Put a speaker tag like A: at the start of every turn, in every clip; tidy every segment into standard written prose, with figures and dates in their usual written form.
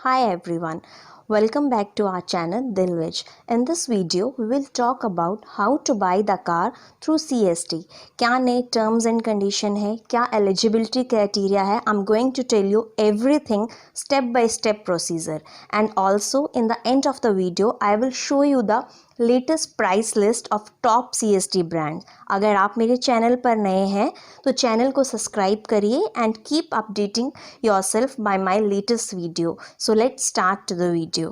A: Hi everyone, welcome back to our channel Dilwich. In this video, we will talk about how to buy the car through CST. क्या नए terms and condition है, क्या eligibility criteria है, I'm going to tell you everything step by step procedure. And also in the end of the video, I will show you the latest price list of top CST brand. अगर आप मेरे channel पर नए हैं तो channel को subscribe करिए and keep updating yourself by my latest video. So let's start the video.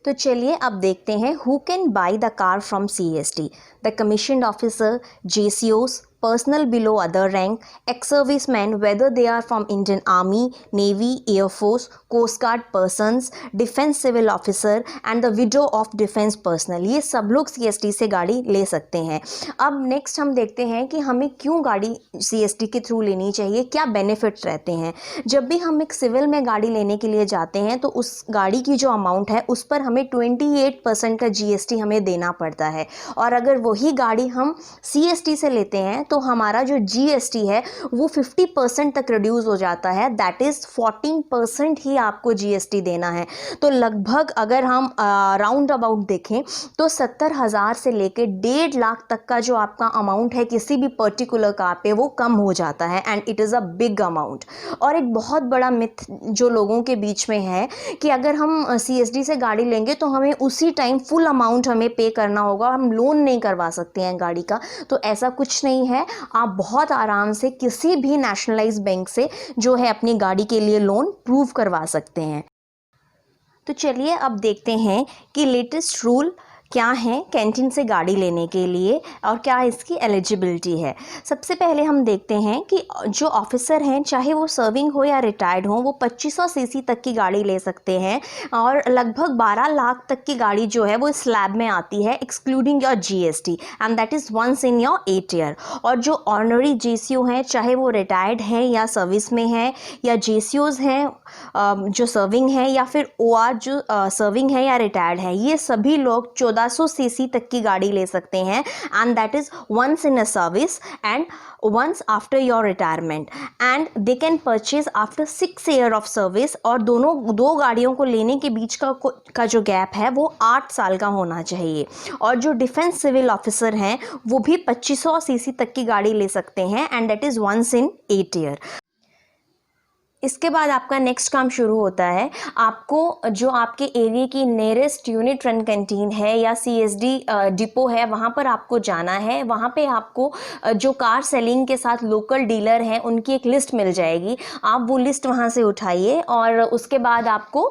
A: तो चलिए अब देखते हैं who can buy the car from CST। The commissioned officer, JCOs, personal below other rank, ex-servicemen whether they are from Indian Army, Navy, Air Force, Coast Guard persons, Defense Civil Officer and the widow of Defense personnel, ये सब लोग CST से गाड़ी ले सकते हैं। अब next हम देखते हैं कि हमें क्यों गाड़ी CST के थ्रू लेनी चाहिए, क्या बेनिफिट्स रहते हैं। जब भी हम एक सिविल में गाड़ी लेने के लिए जाते हैं तो उस गाड़ी की जो अमाउंट है उस पर हमें 28% का GST हमें देना पड़ता है, और अगर वही गाड़ी हम CST से लेते हैं तो हमारा जो GST है वो 50% तक रिड्यूस हो जाता है। दैट इज़ 14% ही आपको GST देना है। तो लगभग अगर हम राउंड अबाउट देखें तो 70,000 से लेके 1.5 लाख तक का जो आपका अमाउंट है किसी भी पर्टिकुलर कार पे वो कम हो जाता है, and it is a big amount. और एक बहुत बड़ा मिथ जो लोगों के बीच में है कि अगर हम CST से गाड़ी लेंगे तो हमें उसी टाइम फुल अमाउंट हमें पे करना होगा, हम लोन नहीं करवा सकते हैं गाड़ी का। तो ऐसा कुछ नहीं है, आप बहुत आराम से किसी भी नेशनलाइज बैंक से जो है अपनी गाड़ी के लिए लोन प्रूव करवा सकते हैं। तो चलिए अब देखते हैं कि लेटेस्ट रूल क्या है कैंटीन से गाड़ी लेने के लिए और क्या इसकी एलिजिबिलिटी है। सबसे पहले हम देखते हैं कि जो ऑफिसर हैं, चाहे वो सर्विंग हो या रिटायर्ड हो, वो 2500 सीसी तक की गाड़ी ले सकते हैं, और लगभग 12 लाख तक की गाड़ी जो है वो स्लैब में आती है excluding your GST, and that is once in your 8 year. और जो ऑनरी JCO हैं, चाहे वो रिटायर्ड हैं या सर्विस में हैं, या JCOs हैं जो सर्विंग है, या फिर OR जो सर्विंग है या रिटायर्ड है, ये सभी लोग 1400 सीसी तक की गाड़ी ले सकते हैं, and that is once in a service and once after your retirement, and they can purchase after 6 year of service. और दो गाड़ियों को लेने के बीच का जो गैप है वो 8 साल का होना चाहिए। और जो डिफेंस सिविल ऑफिसर हैं वो भी 2500 सीसी तक की गाड़ी ले सकते हैं, and that is once in 8 year. इसके बाद आपका नेक्स्ट काम शुरू होता है। आपको जो आपके एरिया की नियरेस्ट यूनिट रन कैंटीन है या CSD डिपो है, वहाँ पर आपको जाना है। वहाँ पे आपको जो कार सेलिंग के साथ लोकल डीलर हैं उनकी एक लिस्ट मिल जाएगी। आप वो लिस्ट वहाँ से उठाइए और उसके बाद आपको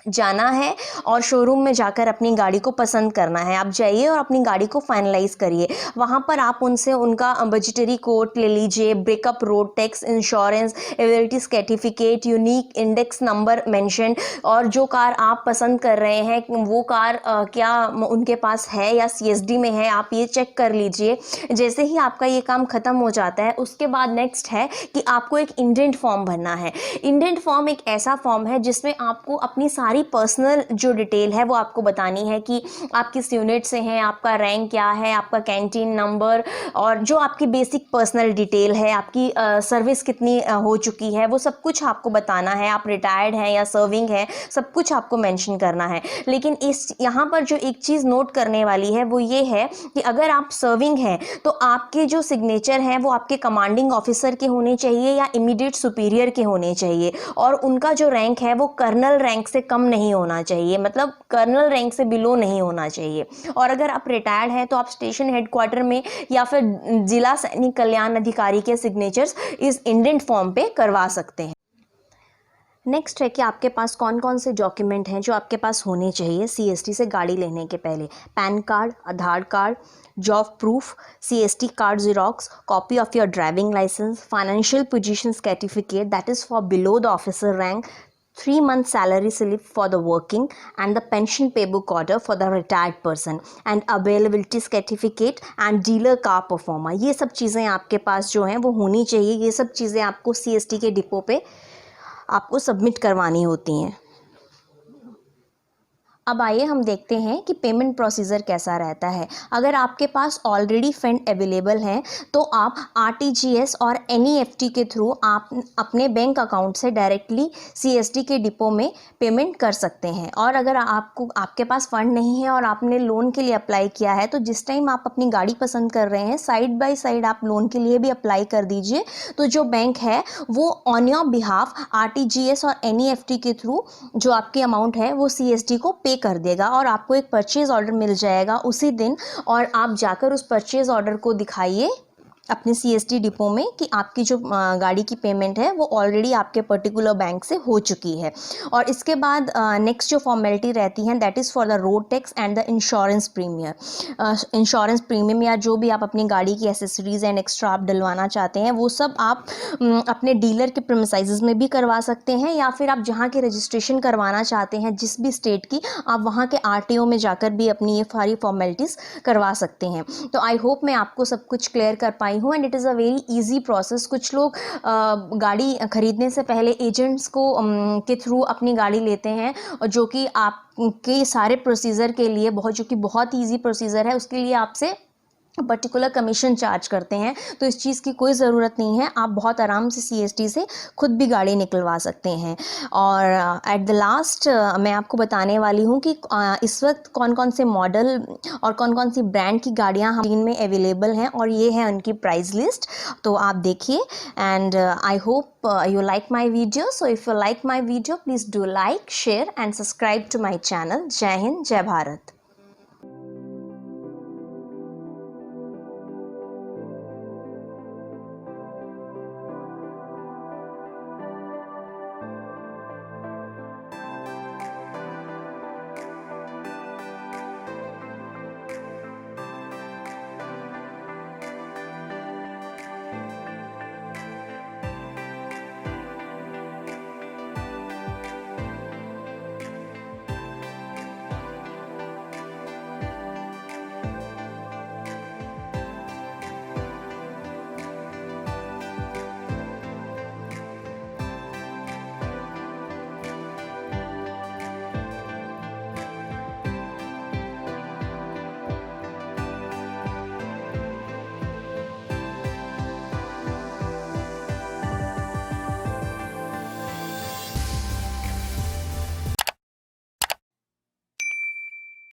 A: जाना है और शोरूम में जाकर अपनी गाड़ी को पसंद करना है। आप जाइए और अपनी गाड़ी को फाइनलाइज करिए। वहाँ पर आप उनसे उनका बजटरी कोड ले लीजिए, breakup, road tax, insurance, ability certificate, unique index number mention, और जो कार आप पसंद कर रहे हैं वो कार क्या उनके पास है या CSD में है, आप ये चेक कर लीजिए। जैसे ही आपका ये काम ख़त्म हो जाता है उसके बाद नेक्स्ट है कि आपको एक इंडेंट फॉर्म भरना है। इंडेंट फॉर्म एक ऐसा फॉर्म है जिसमें आपको अपनी सारी पर्सनल जो डिटेल है वो आपको बतानी है कि आप किस यूनिट से हैं, आपका रैंक क्या है, आपका कैंटीन नंबर, और जो आपकी बेसिक पर्सनल डिटेल है, आपकी सर्विस कितनी हो चुकी है, वो सब कुछ आपको बताना है। आप रिटायर्ड हैं या सर्विंग है, सब कुछ आपको मेंशन करना है। लेकिन यहाँ पर जो एक चीज़ नोट करने वाली है वो ये है कि अगर आप सर्विंग हैं तो आपके जो सिग्नेचर हैं वो आपके कमांडिंग ऑफिसर के होने चाहिए या इमीडिएट सुपीरियर के होने चाहिए, और उनका जो रैंक है वो कर्नल रैंक से कम नहीं होना चाहिए, मतलब कर्नल रैंक से बिलो नहीं होना चाहिए। और अगर आप रिटायर्ड हैं तो आप स्टेशन हेडक्वार्टर में या फिर जिला सैनिक कल्याण अधिकारी के सिग्नेचर्स इस इंडेंट फॉर्म पे करवा सकते हैं। नेक्स्ट है कि आपके पास कौन कौन से डॉक्यूमेंट हैं जो आपके पास होने चाहिए CST से गाड़ी लेने के पहले। PAN card, Aadhaar card, job proof, CST card xerox, copy of your driving licence, financial position certificate that is for below the officer rank, 3-month salary slip for the working, and the pension paybook order for the retired person, and availability certificate and dealer car performer। ये सब चीज़ें आपके पास जो हैं वो होनी चाहिए। ये सब चीज़ें आपको CST के डिपो पे आपको सबमिट करवानी होती हैं। अब आइए हम देखते हैं कि पेमेंट प्रोसीजर कैसा रहता है। अगर आपके पास ऑलरेडी फंड अवेलेबल हैं तो आप आरटीजीएस और एनईएफटी के थ्रू आप अपने बैंक अकाउंट से डायरेक्टली सीएसडी के डिपो में पेमेंट कर सकते हैं। और अगर आपके पास फंड नहीं है और आपने लोन के लिए अप्लाई किया है तो जिस टाइम आप अपनी गाड़ी पसंद कर रहे हैं साइड बाय साइड आप लोन के लिए भी अप्लाई कर दीजिए, तो जो बैंक है वो ऑन योर बिहाफ आरटीजीएस और एनईएफटी के थ्रू जो आपकी अमाउंट है वो सीएसडी को पे कर देगा और आपको एक परचेज ऑर्डर मिल जाएगा उसी दिन। और आप जाकर उस परचेज ऑर्डर को दिखाइए अपने सीएसडी डिपो में कि आपकी जो गाड़ी की पेमेंट है वो ऑलरेडी आपके पर्टिकुलर बैंक से हो चुकी है। और इसके बाद नेक्स्ट जो फॉर्मेलिटी रहती हैं that is for the road tax and the insurance premium. Insurance premium या जो भी आप अपनी गाड़ी की एसेसरीज एंड एक्स्ट्रा आप डलवाना चाहते हैं वो सब आप अपने डीलर के प्रीमाइसेस में भी करवा सकते हैं, या फिर आप जहाँ की रजिस्ट्रेशन करवाना चाहते हैं जिस भी स्टेट की, आप वहाँ के आरटीओ में जाकर भी अपनी ये सारी फॉर्मेलिटीज़ करवा सकते हैं। तो आई होप मैं आपको सब कुछ क्लियर कर पाई हूँ and it is a very easy process. कुछ लोग गाड़ी खरीदने से पहले एजेंट्स को के थ्रू अपनी गाड़ी लेते हैं और जो कि आपके सारे प्रोसीजर के लिए जो कि बहुत ईजी प्रोसीजर है उसके लिए आपसे पर्टिकुलर कमीशन चार्ज करते हैं। तो इस चीज़ की कोई ज़रूरत नहीं है, आप बहुत आराम से सीएसडी से खुद भी गाड़ी निकलवा सकते हैं। और एट द लास्ट मैं आपको बताने वाली हूँ कि इस वक्त कौन कौन से मॉडल और कौन कौन सी ब्रांड की गाड़ियाँ हम में अवेलेबल हैं और ये है उनकी प्राइस लिस्ट। तो आप देखिए and I hope you like my video. So if you like my video, please do like, share and subscribe to my channel. जय हिंद, जय भारत।